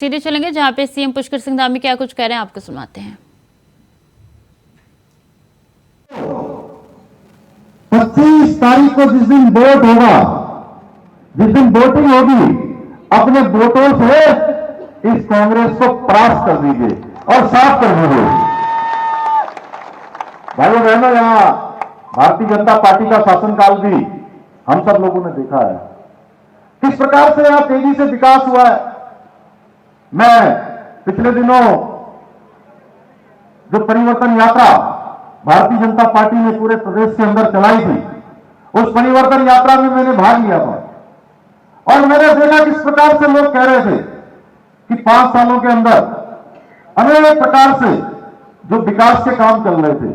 सीधे चलेंगे जहां पे सीएम पुष्कर सिंह धामी क्या कुछ कह रहे हैं, आपको सुनाते हैं। 25 तारीख को जिस दिन वोट होगा, जिस दिन वोटिंग होगी, अपने वोटों से इस कांग्रेस को परास्त कर दीजिए और साफ कर दीजिए। भाइयों बहनों, यहां भारतीय जनता पार्टी का शासनकाल भी हम सब लोगों ने देखा है किस प्रकार से यहां तेजी से विकास हुआ है। मैं पिछले दिनों जो परिवर्तन यात्रा भारतीय जनता पार्टी ने पूरे प्रदेश के अंदर चलाई थी, उस परिवर्तन यात्रा में मैंने भाग लिया था और मैंने देखा किस प्रकार से लोग कह रहे थे कि 5 सालों के अंदर अनेक प्रकार से जो विकास के काम चल रहे थे,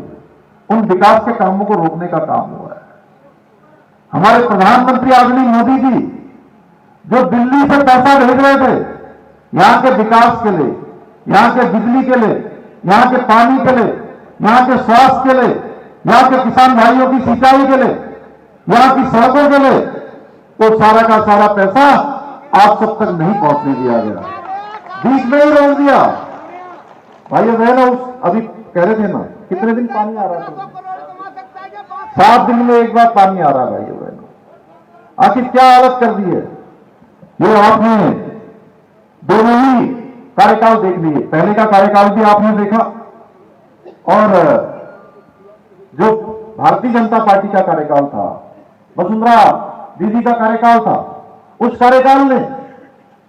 उन विकास के कामों को रोकने का काम हुआ है। हमारे प्रधानमंत्री आदरणीय मोदी जी जो दिल्ली से पैसा भेज रहे थे यहां के विकास के लिए, यहां के बिजली के लिए, यहां के पानी के लिए, यहां के स्वास्थ्य के लिए, यहां के किसान भाइयों की सिंचाई के लिए, यहां की सड़कों के लिए, तो सारा का सारा पैसा आप सब तक नहीं पहुंचने दिया गया, बीच में ही रोक दिया। भाइयों बहनों, अभी कह रहे थे ना कितने दिन पानी आ रहा था, 7 दिन में एक बार पानी आ रहा है। भाइयों बहनों, आखिर क्या हालत कर दी है। ये आपने दोनों ही कार्यकाल देख लिए, पहले का कार्यकाल भी आपने देखा और जो भारतीय जनता पार्टी का कार्यकाल था, वसुंधरा दीदी का कार्यकाल था, उस कार्यकाल में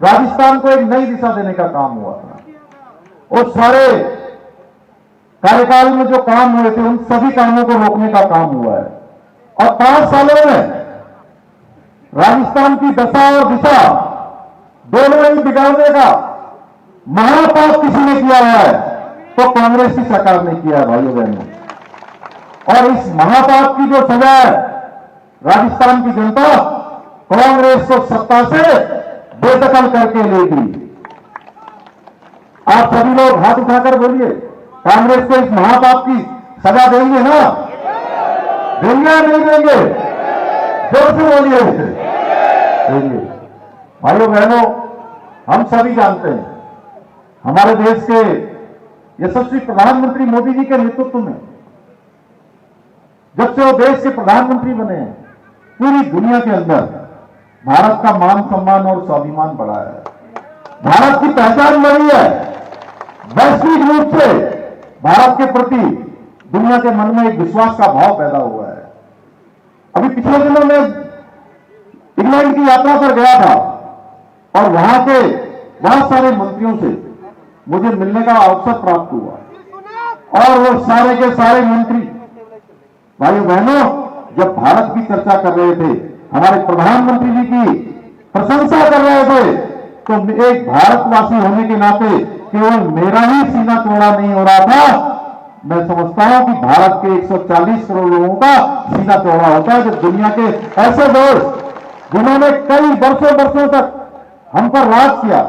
राजस्थान को एक नई दिशा देने का काम हुआ था। उस सारे कार्यकाल में जो काम हुए थे, उन सभी कामों को रोकने का काम हुआ है और 5 सालों में राजस्थान की दशा और दिशा दोनों ही बिगाड़ने का महापाप किसी ने किया हुआ है तो कांग्रेस की सरकार ने किया है। भाइयों बहनों, और इस महापाप की जो सजा है, राजस्थान की जनता कांग्रेस को सत्ता से बेदखल करके लेगी। आप सभी लोग हाथ उठाकर बोलिए, कांग्रेस को इस महापाप की सजा देंगे ना? देंगे या नहीं देंगे? जोर से बोलिए, देंगे। भाइयों बहनों, हम सभी जानते हैं हमारे देश के यशस्वी प्रधानमंत्री मोदी जी के नेतृत्व में जब से वो देश के प्रधानमंत्री बने हैं, पूरी दुनिया के अंदर भारत का मान सम्मान और स्वाभिमान बढ़ा है, भारत की पहचान बढ़ी है। वैश्विक रूप से भारत के प्रति दुनिया के मन में एक विश्वास का भाव पैदा हुआ है। अभी पिछले दिनों में इंग्लैंड की यात्रा पर गया था और वहां के बहुत सारे मंत्रियों से मुझे मिलने का अवसर प्राप्त हुआ और वो सारे के सारे मंत्री, भाइयों बहनों, जब भारत की चर्चा कर रहे थे, हमारे प्रधानमंत्री जी की प्रशंसा कर रहे थे, तो एक भारतवासी होने के नाते केवल मेरा ही सीना चौड़ा नहीं हो रहा था, मैं समझता हूं कि भारत के 140 करोड़ लोगों का सीना चौड़ा होता है। जब दुनिया के ऐसे देश जिन्होंने कई वर्षों तक हम पर राज किया,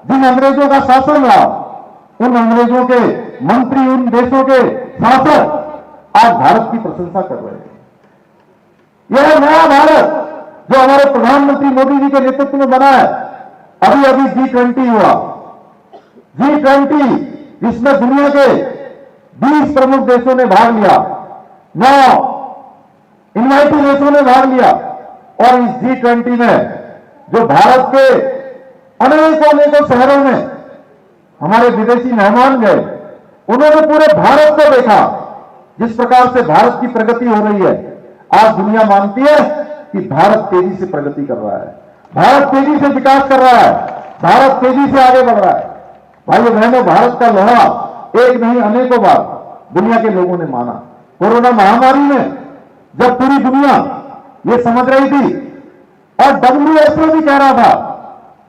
जिन अंग्रेजों का शासन रहा, उन अंग्रेजों के मंत्री, उन देशों के शासक आज भारत की प्रशंसा कर रहे हैं। यह नया भारत जो हमारे प्रधानमंत्री मोदी जी के नेतृत्व में बना है, अभी G20 हुआ, G20 जिसमें दुनिया के 20 प्रमुख देशों ने भाग लिया, 9 इनवाइटेड देशों ने भाग लिया और इस G20 में जो भारत के अनेकों शहरों में हमारे विदेशी मेहमान गए, उन्होंने पूरे भारत को देखा, जिस प्रकार से भारत की प्रगति हो रही है। आज दुनिया मानती है कि भारत तेजी से प्रगति कर रहा है, भारत तेजी से विकास कर रहा है, भारत तेजी से आगे बढ़ रहा है। भाइयों बहनों, भारत का लोहा एक नहीं अनेकों बार दुनिया के लोगों ने माना। कोरोना महामारी में जब पूरी दुनिया ये समझ रही थी और WHO भी कह रहा था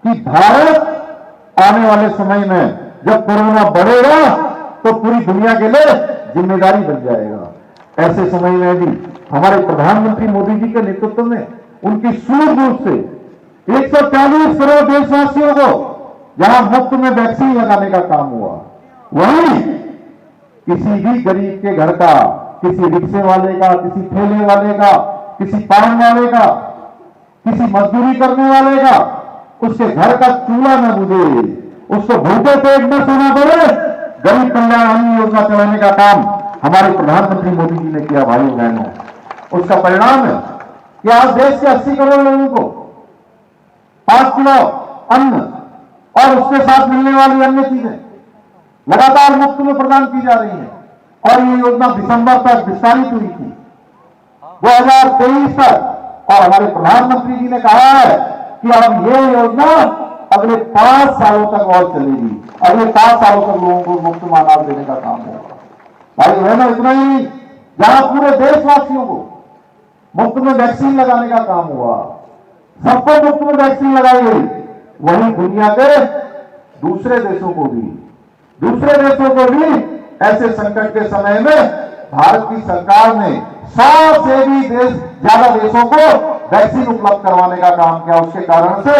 कि भारत आने वाले समय में जब कोरोना बढ़ेगा तो पूरी दुनिया के लिए जिम्मेदारी बन जाएगा, ऐसे समय में भी हमारे प्रधानमंत्री मोदी जी के नेतृत्व में उनकी सूझबूझ से 140 करोड़ देशवासियों को जहां मुफ्त में वैक्सीन लगाने का काम हुआ, वहीं किसी भी गरीब के घर का, किसी रिक्शे वाले का, किसी ठेले वाले का, किसी पान वाले का, किसी मजदूरी करने वाले का, उसके घर का चूल्हा न बुझे, उसको भूखे पेट में सोना पड़े, गरीब कल्याण अन्न योजना चलाने का काम हमारे प्रधानमंत्री मोदी जी ने किया। भाइयों बहनों, उसका परिणाम है कि आज देश के 80 करोड़ लोगों को 5 किलो अन्न और उसके साथ मिलने वाली अन्य चीजें लगातार मुफ्त में प्रदान की जा रही है। और ये योजना दिसंबर तक विस्तारित हुई थी 2023 तक, और हमारे प्रधानमंत्री जी ने कहा है कि अब ये योजना अगले 5 सालों तक और चलेगी। अगले 5 सालों तक लोगों को मुफ्त में अनाज देने का काम होगा। भाई बहनों, इतना ही नहीं, जहां पूरे देशवासियों को मुफ्त में वैक्सीन लगाने का काम हुआ, सबको मुफ्त में वैक्सीन लगाई गई, वहीं दुनिया के दूसरे देशों को भी ऐसे संकट के समय में भारत की सरकार ने 100 से भी ज्यादा देशों को वैक्सीन उपलब्ध करवाने का काम किया। उसके कारण से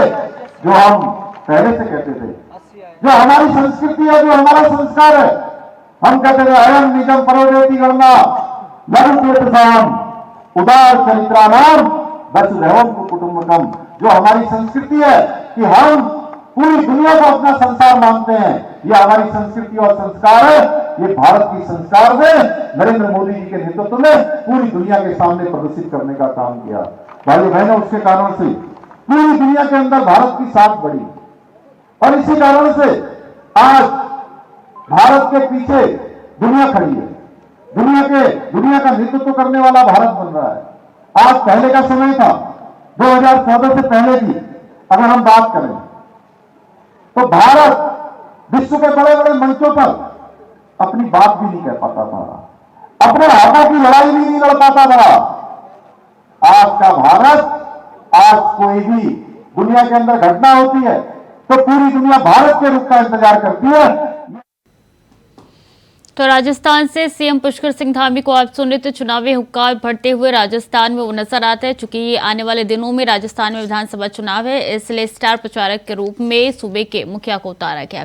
जो हम पहले से कहते थे, जो हमारी संस्कृति है, जो हमारा संस्कार है, हम कहते थे अयम निजम परोदेति गणना लघुतीर्थसाम उदार चरित्राणाम वसुधैवम कुटुंबकम। जो हमारी संस्कृति है कि हम पूरी दुनिया को अपना संसार मानते हैं, ये हमारी संस्कृति और संस्कार है। ये भारत की संस्कार ने नरेंद्र मोदी जी के नेतृत्व में पूरी दुनिया के सामने प्रदर्शित करने का काम किया। भाई बहनों, उसके कारण से पूरी दुनिया के अंदर भारत की साख बढ़ी, और इसी कारण से आज भारत के पीछे दुनिया खड़ी है। दुनिया का नेतृत्व करने वाला भारत बन रहा है। आज पहले का समय था, 2014 से पहले की अगर हम बात करें तो भारत विश्व के बड़े बड़े मंचों पर अपनी बात भी नहीं कह पाता था, अपने हाथों की लड़ाई भी नहीं लड़ पाता था। आज का भारत, आज कोई भी दुनिया के अंदर घटना होती है तो पूरी दुनिया भारत के रुख का इंतजार करती है। तो राजस्थान से सीएम पुष्कर सिंह धामी को आप सुन रहे थे। चुनावी हुक्काम भरते हुए राजस्थान में वो नजर आते हैं। चूंकि आने वाले दिनों में राजस्थान में विधानसभा चुनाव है, इसलिए स्टार प्रचारक के रूप में सूबे के मुखिया को उतारा गया।